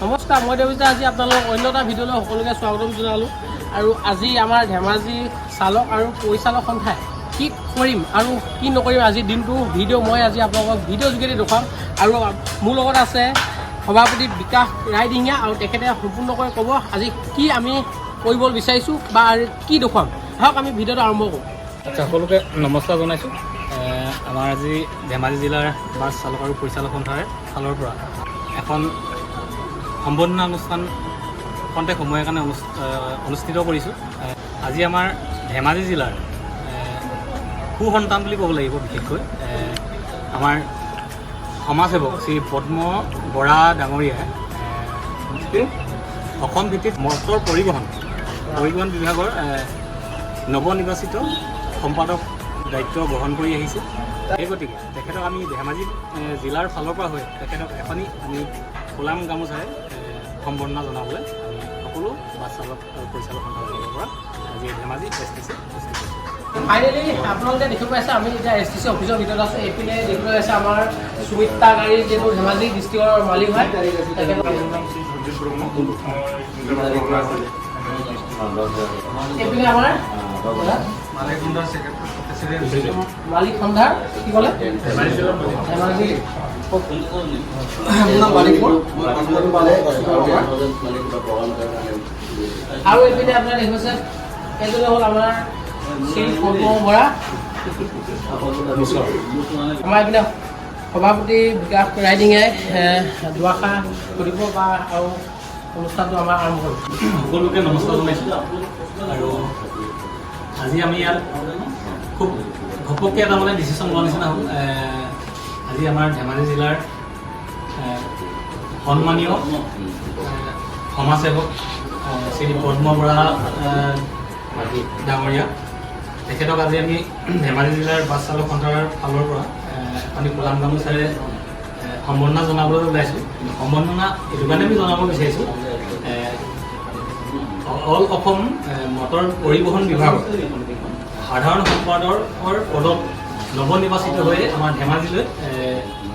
নমস্কাৰ, মই দেৱজিত আজি আপোনালোকক অন্য এটা ভিডিঅ'লৈ সকলোকে স্বাগতম জনালোঁ। আৰু আজি আমাৰ ধেমাজি চালক আৰু পৰিচালক সন্থাই কি কৰিম আৰু কি নকৰিম আজিৰ দিনটো ভিডিঅ' মই আজি আপোনালোকক ভিডিঅ' যোগেদি দেখুৱাম। আৰু মোৰ লগত আছে সভাপতি বিকাশ ৰাইডিঙীয়া, আৰু তেখেতে সম্পূৰ্ণকৈ ক'ব আজি কি আমি কৰিব বিচাৰিছোঁ বা কি দেখুৱাম। আহক আমি ভিডিঅ'টো আৰম্ভ কৰোঁ। আচ্ছা, সকলোকে নমস্কাৰ জনাইছোঁ। আমাৰ আজি ধেমাজি জিলাৰ বাছ চালক আৰু পৰিচালক সন্থাৰ ফালৰ পৰা এখন সম্বৰ্ধনা অনুষ্ঠান খন্তেক সময়ৰ কাৰণে অনুষ্ঠিত কৰিছোঁ। আজি আমাৰ ধেমাজি জিলাৰ সুসন্তান বুলি ক'ব লাগিব, বিশেষকৈ আমাৰ সমাজসেৱক শ্ৰী পদ্ম বৰা ডাঙৰীয়াই অসম ভিত্তিত মটৰ পৰিবহণ বিভাগৰ নৱনিৰ্বাচিত সম্পাদক দায়িত্ব গ্ৰহণ কৰি আহিছে। সেই গতিকে তেখেতক আমি ধেমাজি জিলাৰ ফালৰ পৰা হৈ তেখেতক এখনি আমি ফুলাম গামোচাৰে সম্বৰ্ধনা জনাবলৈ আমি সকলো বাছ চালক আৰু পৰিচালক সন্থাৰ ফালৰ পৰা আজি ধেমাজি STC উপস্থিত হৈছোঁ। ফাইনেলি আপোনালোকে দেখিব পাইছে, আমি এতিয়া STC অফিচৰ ভিতৰত আছোঁ। এইপিনে দেখিবলৈ পাইছে আমাৰ সুমিতা গাড়ী, যিটো ধেমাজি ডিষ্ট্ৰিক্টৰ মালিক হয়। এইপিনে আমাৰ মালিক সন্থাৰ কি ক'লে ধেমাজি আৰু এইপিনে আপোনাৰ দেখিছে এইজনে হ'ল আমাৰ শ্ৰী পদ্ম বৰা, আমাৰ এইপিনে সভাপতি বিকাশ ৰাইডিঙাই দুআষাৰ কৰিব বা আৰু অনুষ্ঠানটো আমাৰ আৰম্ভ হ'ল। সকলোকে নমস্কাৰ জনাইছোঁ। আৰু আজি আমি ইয়াত খুব ঘপককৈ এটা মানে ডিচিশ্যন লোৱাৰ নিচিনা হ'ল। আজি আমাৰ ধেমাজি জিলাৰ সন্মানীয় সমাজসেৱক শ্ৰী পদ্ম বৰা ডাঙৰীয়া, তেখেতক আজি আমি ধেমাজি জিলাৰ বাছ চালক সন্থাৰ ফালৰ পৰা আমি ফুলাম গামোচাৰে সম্বৰ্ধনা জনাবলৈ ওলাইছোঁ। সম্বৰ্ধনা এইটো কাৰণে আমি জনাব বিচাৰিছোঁ, অল অসম মটৰ পৰিবহণ বিভাগৰ সাধাৰণ সম্পাদকৰ পদত নৱনিৰ্বাচিত হৈ আমাৰ ধেমাজিলৈ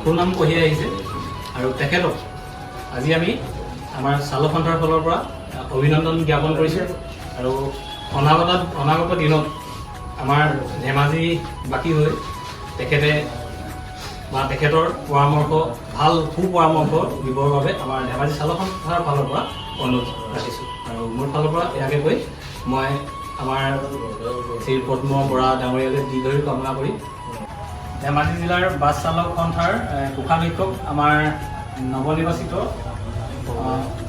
সুনাম কঢ়িয়াই আহিছে। আৰু তেখেতক আজি আমি আমাৰ চালক সন্থাৰ ফালৰ পৰা অভিনন্দন জ্ঞাপন কৰিছোঁ। আৰু অনাগত দিনত আমাৰ ধেমাজিবাসী হৈ তেখেতে বা তেখেতৰ পৰামৰ্শ ভাল সুপৰামৰ্শ দিবৰ বাবে আমাৰ ধেমাজি চালক সন্থাৰ ফালৰ পৰা অনুৰোধ ৰাখিছোঁ। আৰু মোৰ ফালৰ পৰা ইয়াকে কৈ মই আমাৰ শ্ৰী পদ্ম বৰা ডাঙৰীয়ালৈ দীৰ্ঘায়ু কামনা কৰি ধেমাজি জিলাৰ বাছ চালক সন্থাৰ কোষাধ্যক্ষক আমাৰ নৱনিৰ্বাচিত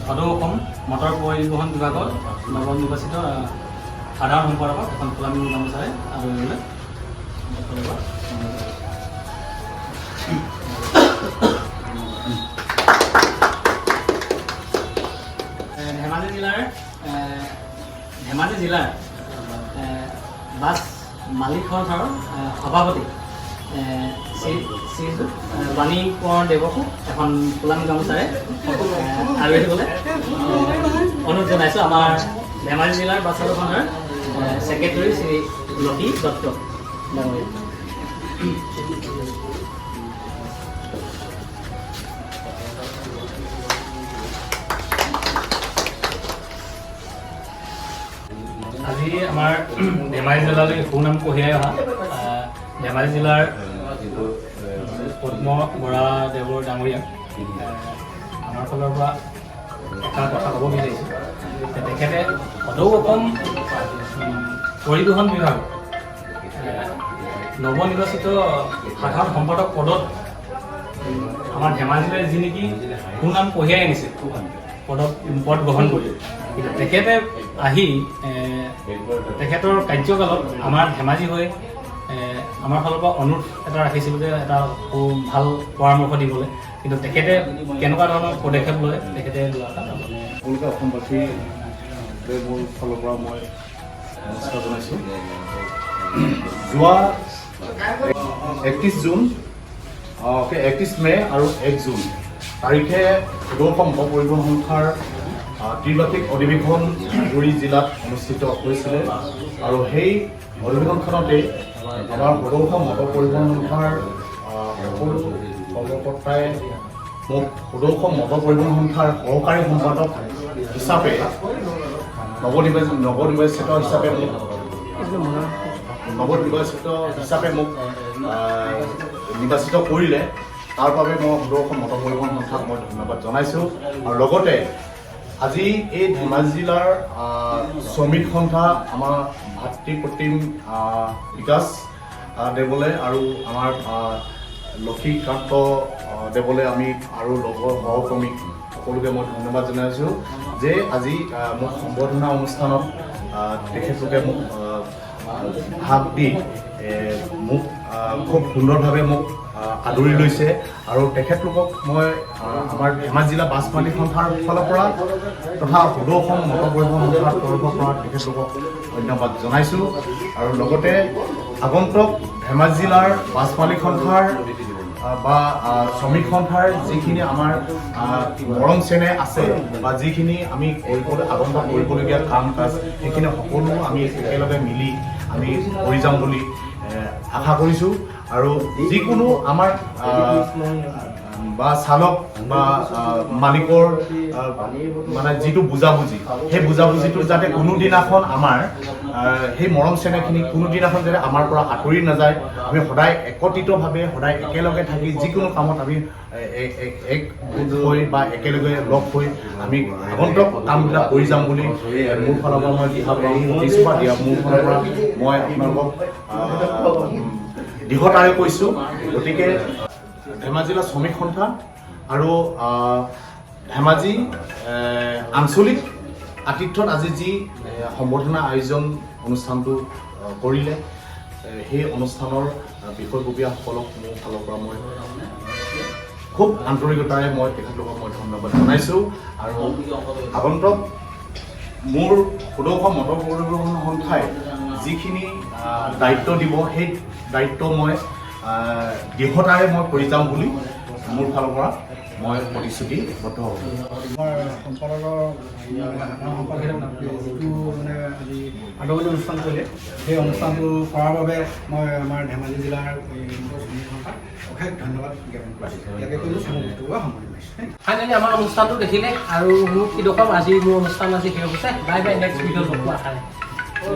সদৌ অসম মটৰ পৰিবহণ বিভাগৰ নৱনিৰ্বাচিত সাধাৰণ সম্পাদকক এখন ফুলাম গামোচাৰে আদৰিবলৈ ধেমাজি জিলাৰ বাছ মালিক সন্থাৰ সভাপতি শ্ৰী বাণী কোঁৱৰ দেৱকো এখন ফুলাম গামোচাৰে আদৰি দিবলৈ অনুৰোধ জনাইছোঁ। আমাৰ ধেমাজি জিলাৰ বাছ চালক সন্থাৰ ছেক্ৰেটেৰী শ্ৰী লক্ষী দত্ত ডাঙৰীয়া। আজি আমাৰ ধেমাজি জিলালৈ সুনাম কঢ়িয়াই অহা ধেমাজি জিলাৰ পদ্ম বৰা দেৱৰ ডাঙৰীয়াক আমাৰ ফালৰ পৰা এটা কথা ক'ব বিচাৰিছোঁ। তেখেতে সদৌ অসম পৰিবহণ বিভাগ নৱনিৰ্বাচিত সাধাৰণ সম্পাদক পদত আমাৰ ধেমাজিলৈ যি নেকি সুনাম কঢ়িয়াই আনিছে পদ গ্ৰহণ কৰি, কিন্তু তেখেতে আহি তেখেতৰ কাৰ্যকালত আমাৰ ধেমাজি হৈ আমাৰ ফালৰ পৰা অনুৰোধ এটা ৰাখিছিলোঁ যে এটা ভাল পৰামৰ্শ দিবলৈ, কিন্তু তেখেতে কেনেকুৱা ধৰণৰ পদক্ষেপ লয় তেখেতে লোৱা এটা সকলোকে অসমবাসীৰ মোৰ ফালৰ পৰা মই নমস্কাৰ জনাইছোঁ। যোৱা 31 মে' আৰু 1 জুন তাৰিখে সদৌ অসম মটৰ পৰিবহণ সন্থাৰ ত্ৰিবাৰ্ষিক অধিৱেশন ধুবুৰী জিলাত অনুষ্ঠিত হৈছিলে। আৰু সেই অধিৱেশনখনতেই আমাৰ সদৌ অসম মটৰ পৰিবহণ সন্থাৰ সকলো কৰ্মকৰ্তাই মোক সদৌ মটৰ পৰিবহণ সংস্থাৰ সহকাৰী সম্পাদক হিচাপে নৱনিৰ্বাচিত হিচাপে মোক নিৰ্বাচিত কৰিলে তাৰ বাবে মই সদৌ মটৰ পৰিবহণ সংস্থাক মই ধন্যবাদ জনাইছোঁ। আৰু লগতে আজি এই ধেমাজি জিলাৰ শ্ৰমিক সন্থা আমাৰ ভাতৃপ্ৰতিম বিকাশ দেৱলে আৰু আমাৰ লক্ষীকান্ত দেৱলে আমি আৰু লগৰ সহকৰ্মীক সকলোকে মই ধন্যবাদ জনাইছোঁ যে আজি মোক সম্বৰ্ধনা অনুষ্ঠানত তেখেতলোকে মোক ভাগ দি মোক খুব সুন্দৰভাৱে মোক আদৰি লৈছে। আৰু তেখেতলোকক মই আমাৰ ধেমাজি জিলা বাছ মালিক সন্থাৰ ফালৰ পৰা তথা সদৌ অসম মটৰ পৰিবহণ সন্থাৰ তৰফৰ পৰা তেখেতলোকক ধন্যবাদ জনাইছোঁ। আৰু লগতে আগন্তুক ধেমাজি জিলাৰ বাছ মালিক সন্থাৰ বা শ্ৰমিক সন্থাৰ যিখিনি আমাৰ মৰম চেনেহ আছে বা যিখিনি আমি আগন্তুক কৰিবলগীয়া কাম কাজ সেইখিনি সকলো আমি একেলগে মিলি আমি কৰি যাম বুলি আশা কৰিছোঁ। আৰু যিকোনো আমাৰ বা চালক বা মালিকৰ মানে যিটো বুজাবুজি সেই বুজাবুজিটো যাতে কোনোদিনাখন আমাৰ সেই মৰম চেনেহখিনি কোনোদিনাখন যাতে আমাৰ পৰা আঁতৰি নাযায়। আমি সদায় একত্ৰিতভাৱে সদায় একেলগে থাকি যিকোনো কামত আমি এক হৈ বা একেলগে লগ হৈ আমি আগন্তুক কামবিলাক কৰি যাম বুলি মোৰ ফালৰ পৰা মই দিছোঁ বা মোৰ ফালৰ পৰা মই আপোনালোকক দৃঢ়তাৰে কৈছোঁ। গতিকে ধেমাজি জিলা শ্ৰমিক সন্থা আৰু ধেমাজি আঞ্চলিক আতিথ্যত আজি যি সম্বৰ্ধনা আয়োজন অনুষ্ঠানটো কৰিলে সেই অনুষ্ঠানৰ বিষয়ববীয়াসকলক মোৰ ফালৰ পৰা মই খুব আন্তৰিকতাৰে মই তেখেতলোকক মই ধন্যবাদ জনাইছোঁ। আৰু আগন্তুক মোৰ সদৌ অসম মটৰ পৰিবহণ সংস্থাই যিখিনি দায়িত্ব দিব সেই দায়িত্ব মই দৃঢ়তাৰে মই কৰি যাম বুলি মোৰ ফালৰ পৰা মই প্ৰতিশ্ৰুতিবদ্ধ হ'ম। আমাৰ সম্পাদকৰ যিটো মানে আজি আদৰণি অনুষ্ঠান কৰিলে সেই অনুষ্ঠানটো কৰাৰ বাবে মই আমাৰ ধেমাজি জিলাৰ অশেষ ধন্যবাদ জ্ঞাপন কৰিছোঁ। ইয়াকে কৰিলোঁ ফাইনেলি আমাৰ অনুষ্ঠানটো দেখিলে আৰু মোক কি দেখুৱাম আজি মোৰ অনুষ্ঠান আজি শেষ হৈছে। বাই বাই, নেক্সট ভিডিঅ' লগ পোৱা আশাৰে।